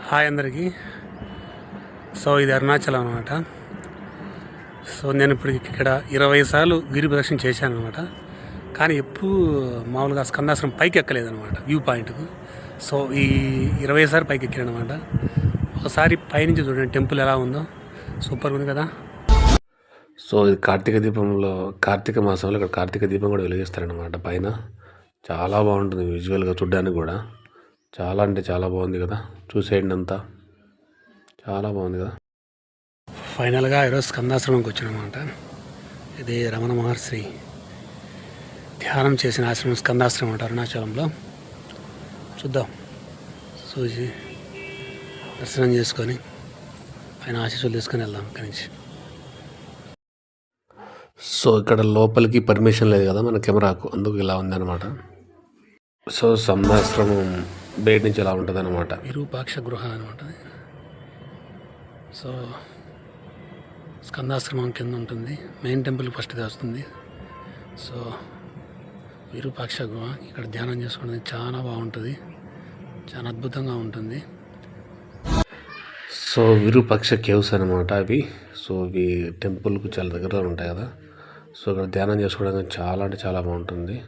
Hi అందరికీ. So ఇది అరుణాచలం అనమాట. సో నేను ఇప్పుడు ఇక్కడ 20 సార్లు గిరి ప్రదక్షిణ చేశాను అనమాట. కానీ ఎప్పుడు మామూలుగా స్కందాశ్రమం పైకి ఎక్కలేదనమాట, వ్యూ పాయింట్కు. సో ఈ 20 సార్లు పైకి ఎక్కాను అనమాట. ఒకసారి పైనుంచి చూడండి టెంపుల్ ఎలా ఉందో, సూపర్ ఉంది కదా. సో ఇది కార్తీక మాసంలో ఇక్కడ కార్తీక దీపం కూడా వెలిగిస్తారనమాట పైన. చాలా బాగుంటుంది విజువల్గా చూడడానికి కూడా. చాలా అంటే చాలా బాగుంది కదా, చూసేయండి అంతా చాలా బాగుంది కదా. ఫైనల్గా ఈరోజు స్కందాశ్రమంకి వచ్చానమాట. ఇది రమణ మహర్షి ధ్యానం చేసిన ఆశ్రమం స్కందాశ్రమం అంట అరుణాచలంలో. చూద్దాం, చూసి దర్శనం చేసుకొని ఆయన ఆశీస్సులు తీసుకొని వెళ్దాం ఇక్కడి నుంచి. సో ఇక్కడ లోపలికి పర్మిషన్ లేదు కదా మన కెమెరాకు, అందుకు ఇలా ఉందన్నమాట. సో స్కందాశ్రమం బయట నుంచి ఎలా ఉంటుంది అనమాట, విరూపాక్ష గృహ అనమాట. సో స్కందాశ్రమం కింద ఉంటుంది, మెయిన్ టెంపుల్ ఫస్ట్ ఇది వస్తుంది. సో విరూపాక్ష గృహ, ఇక్కడ ధ్యానం చేసుకోవడానికి చాలా బాగుంటుంది, చాలా అద్భుతంగా ఉంటుంది. సో విరూపాక్ష కేవ్స్ అనమాట అవి. సో ఇవి టెంపుల్కు చాలా దగ్గరలో ఉంటాయి కదా. సో ఇక్కడ ధ్యానం చేసుకోవడానికి చాలా అంటే చాలా బాగుంటుంది.